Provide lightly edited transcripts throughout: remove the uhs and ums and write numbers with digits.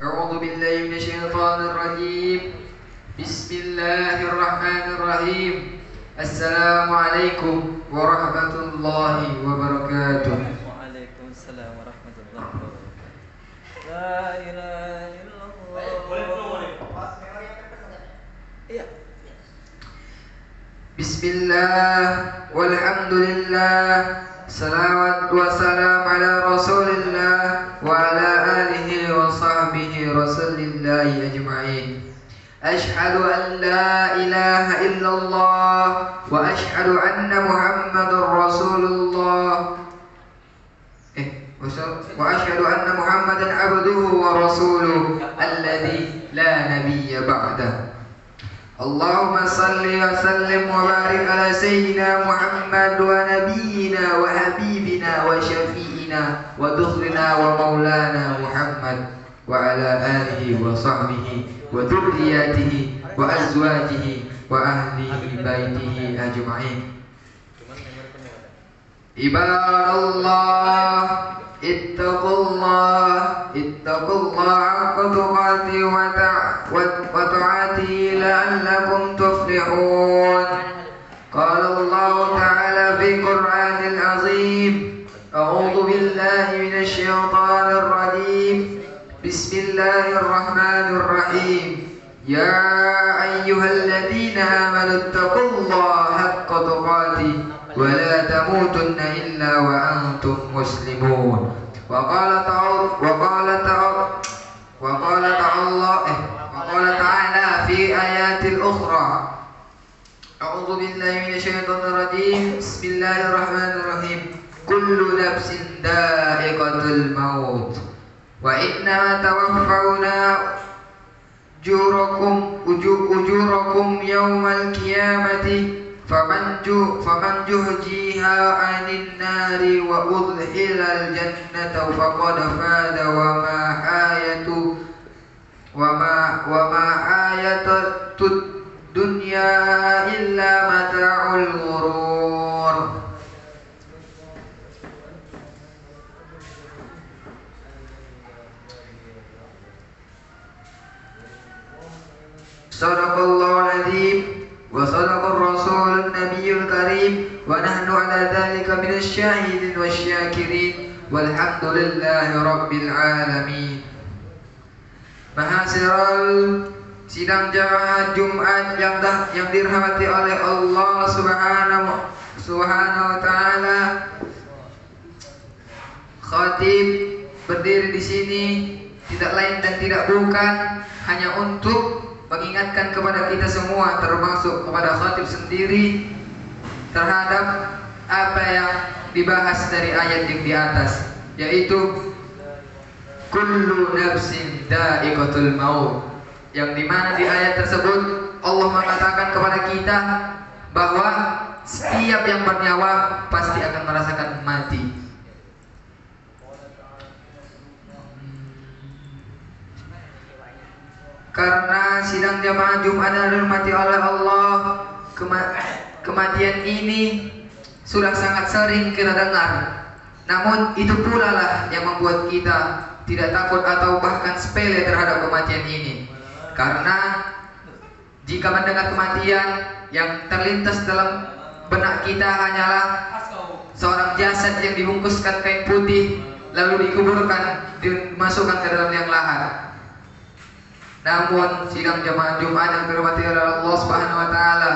أعوذ بالله من الشيطان الرجيم. بسم الله الرحمن الرحيم. السلام عليكم ورحمة الله وبركاته. وعليكم السلام ورحمة الله وبركاته. لا إله إلا الله. Iya. Bismillah walhamdulillah. Salawat wa salam ala rasulillah wa ala alihi wa sahbihi rasulillahi ajma'in. Ashhadu an la ilaha illallah wa ashhadu anna muhammadar rasulullah. Wa ashhadu anna muhammadan abduhu wa rasuluhu alladhi la nabiyya ba'dah. Allahumma salli wa sallim wa barik ala sayyidina Muhammad wa nabiyyina wa habibina wa syafi'ina wa dukhrina wa maulana Muhammad wa ala alihi wa sahbihi wa dhurriyyatihi wa azwajihi wa ahli baitihi ajma'in. Ibadallah ittaqullah haqqa tuqatih wa ta'atihi la'allakum tuflihun. Qala Allah ta'ala fi Qur'anil azim. A'udzu billahi minasy syaithanir rajim. Bismillahirrahmanirrahim. Ya ayyuhalladzina amanu ittaqullaha haqqa tuqatih wa la tamutunna illa wa antum muslimun. Wa qala ta'ala fi ayatil ukhra. A'udzu billahi minasy syaithanir rajim. Bismillahirrahmanirrahim. Kullu nafsin dha'iqatul maut wa innama tawaffawna ujurakum yawmal qiyamati faman juhjiha 'anil nari wa udkhilal jannata faqad faza wa ma hayatud dunya illa mata'ul ghurur. Sadaqallahul azim wa sadaqar rasulun nabiyyul karim wa nahnu ala dzalika minasy syahidin wasyakirin walhamdulillahi rabbil alamin. Mahasiral sidang jamaah Jumat yang dirahmati oleh Allah Subhanahu wa taala. Khatib berdiri di sini tidak lain dan tidak bukan hanya untuk mengingatkan kepada kita semua, termasuk kepada khatib sendiri, terhadap apa yang dibahas dari ayat yang di atas, yaitu kullu nafsin dha'iqatul maut, yang dimana di ayat tersebut Allah mengatakan kepada kita bahwa setiap yang bernyawa pasti akan merasakan mati. Karena sidang jamaah Jumat yang dirahmati oleh Allah, kematian ini sudah sangat sering kita dengar. Namun itu pula lah yang membuat kita tidak takut atau bahkan sepele terhadap kematian ini. Karena jika mendengar kematian, yang terlintas dalam benak kita hanyalah seorang jasad yang dibungkuskan kain putih lalu dikuburkan, dimasukkan ke dalam liang lahat. Namun sidang jamaah Jumat yang dirahmati oleh Allah Subhanahu wa taala,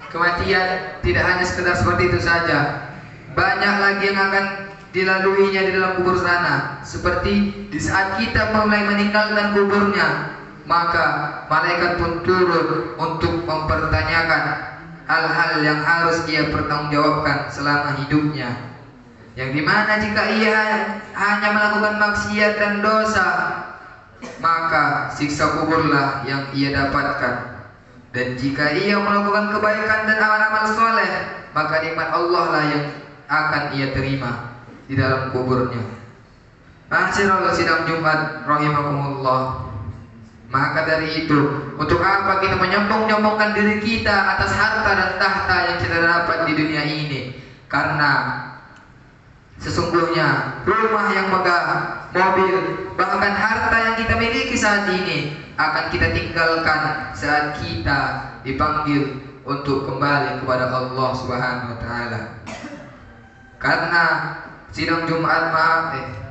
kematian tidak hanya sekedar seperti itu saja. Banyak lagi yang akan dilaluinya di dalam kubur sana. Seperti di saat kita mulai meninggalkan kuburnya, maka malaikat pun turun untuk mempertanyakan hal-hal yang harus ia pertanggungjawabkan selama hidupnya. Yang dimana jika ia hanya melakukan maksiat dan dosa, maka siksa kuburlah yang ia dapatkan. Dan jika ia melakukan kebaikan dan amal-amal soleh, maka nikmat Allah lah yang akan ia terima di dalam kuburnya. Mahasiswa sidang Jumat rahimakumullah. Maka dari itu, untuk apa kita menyombong-nyombongkan diri kita atas harta dan tahta yang kita dapat di dunia ini? Karena sesungguhnya rumah yang megah, mobil, bahkan harta yang kita miliki saat ini akan kita tinggalkan saat kita dipanggil untuk kembali kepada Allah Subhanahu wa taala. Karena sidang Jumat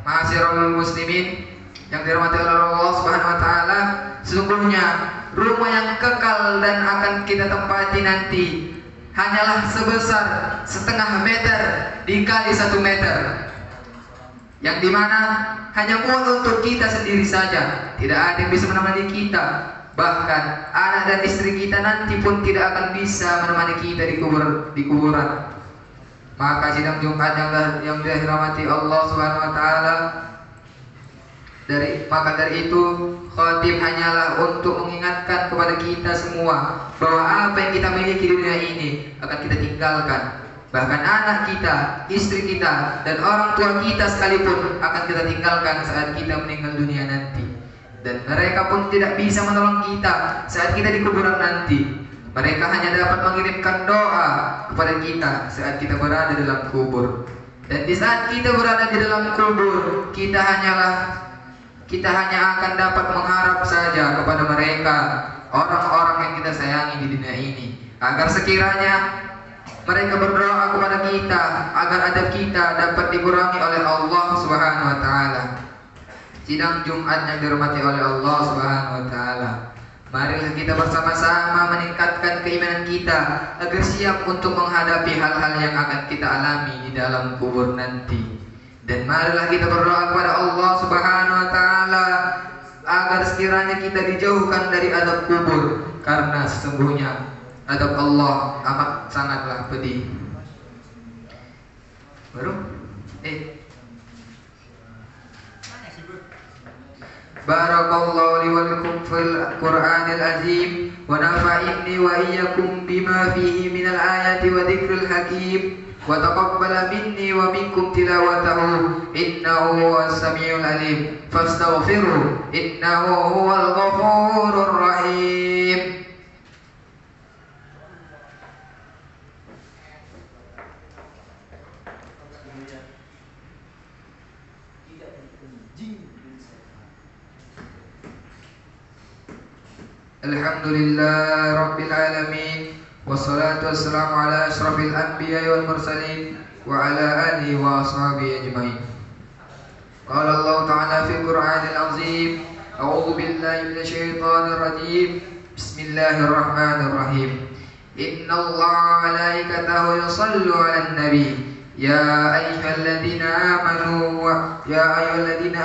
ma'asyiral muslimin yang dirahmati oleh Allah Subhanahu wa taala, sesungguhnya rumah yang kekal dan akan kita tempati nanti hanyalah sebesar 0,5 meter dikali 1 meter, yang dimana hanya muat untuk kita sendiri saja. Tidak ada yang bisa menemani kita, bahkan anak dan istri kita nanti pun tidak akan bisa menemani kita di kuburan. Maka sidang Jumat yang dirahmati Allah Subhanahu wa taala, dari itu khatib hanyalah untuk mengingatkan kepada kita semua bahwa apa yang kita miliki di dunia ini akan kita tinggalkan. Bahkan anak kita, istri kita, dan orang tua kita sekalipun akan kita tinggalkan saat kita meninggal dunia nanti. Dan mereka pun tidak bisa menolong kita saat kita di kuburan nanti. Mereka hanya dapat mengirimkan doa kepada kita saat kita berada dalam kubur. Dan di saat kita berada di dalam kubur, kita hanya akan dapat mengharap saja kepada mereka, orang-orang yang kita sayangi di dunia ini, agar sekiranya mereka berdoa kepada kita agar adab kita dapat dikurangi oleh Allah Subhanahu wa taala. Sidang Jumat yang dirahmati oleh Allah Subhanahu wa taala, marilah kita bersama-sama meningkatkan keimanan kita agar siap untuk menghadapi hal-hal yang akan kita alami di dalam kubur nanti. Dan marilah kita berdoa kepada Allah Subhanahu wa taala agar sekiranya kita dijauhkan dari adab kubur, karena sesungguhnya adab Allah amat sangatlah pedih. Barakallahu li wa lakum fil Qur'anil azim wa nafa'ini wa iyyakum bima fihi minal ayati wa dzikril hakim wa taqabbala minni wa minkum tilawatahu innahu huwas samiul alim fastaghfiruh innahu huwal ghafurur rahim. Alhamdulillah Rabbil Alamin, wassalatu wassalamu ala ashrafil anbiya wal mursalin wa ala alihi wa ashabihi ajma'in. Qala Allah ta'ala fil Qur'anil azim, a'udzu billahi minasy syaithanir rajim, bismillahirrahmanirrahim. Inna Allaha wa malaikatahu yusallu 'alan nabi ya ayyuhalladzina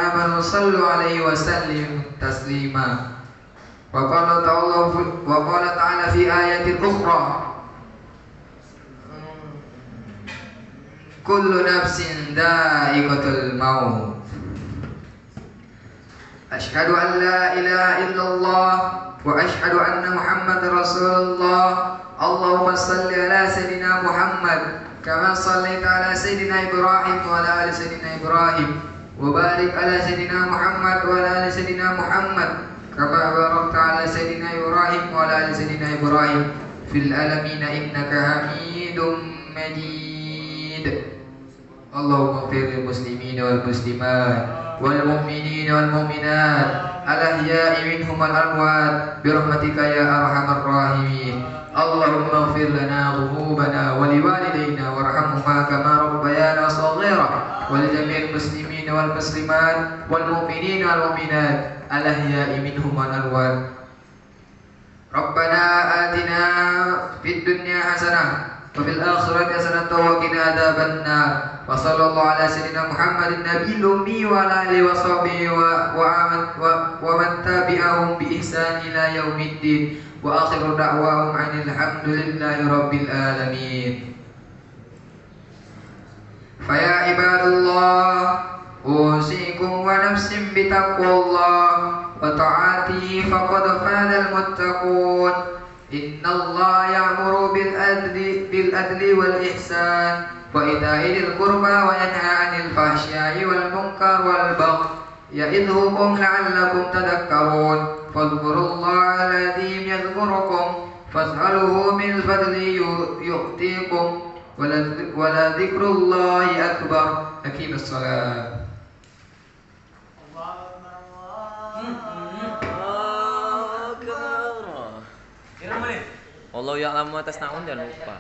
amanu sallu 'alaihi wa sallimu taslima. وقال تعالى في آية أخرى كل نفس ذائقة الموت أشهد أن لا إله إلا الله وأشهد أن محمد رسول الله اللهم صل على سيدنا محمد كما صليت على سيدنا إبراهيم وعلى آل سيدنا إبراهيم وبارك على سيدنا محمد وعلى آل سيدنا محمد كما باركت على سيدنا إبراهيم وعلى آل سيدنا إبراهيم في العالمين إنك حميد مجيد. اللهم اغفر للمسلمين والمسلمات والمؤمنين والمؤمنات الأحياء منهم والأموات برحمتك يا أرحم الراحمين. اللهم اغفر لنا ذنوبنا ولوالدينا وارحمهما كما ربيانا صغيرا ولجميع المسلمين والمسلمات والمؤمنين والمؤمنات الأحياء منهم والأموات. ربنا آتنا في الدنيا حسنة وفي الآخرة حسنة وقنا عذاب النار. وصلى الله على سيدنا محمد النبي الأمي وعلى آله وصحبه ومن تبعهم بإحسان إلى يوم الدين وآخر دعواهم عن الحمد لله رب العالمين. فيا عباد الله أوصيكم ونفسي بتقوى الله وطاعته فقد فاز المتقون. إن الله يأمر بالعدل والإحسان وإيتاء ذي القربى وينهى عن الفحشاء والمنكر والبغي يعظكم لعلكم تذكرون. فاذكروا الله العظيم يذكركم فاسألوه من فضله يؤتيكم ولذكر الله أكبر. أقيم الصلاة. Allah ya'lamu atas naon jangan lupa.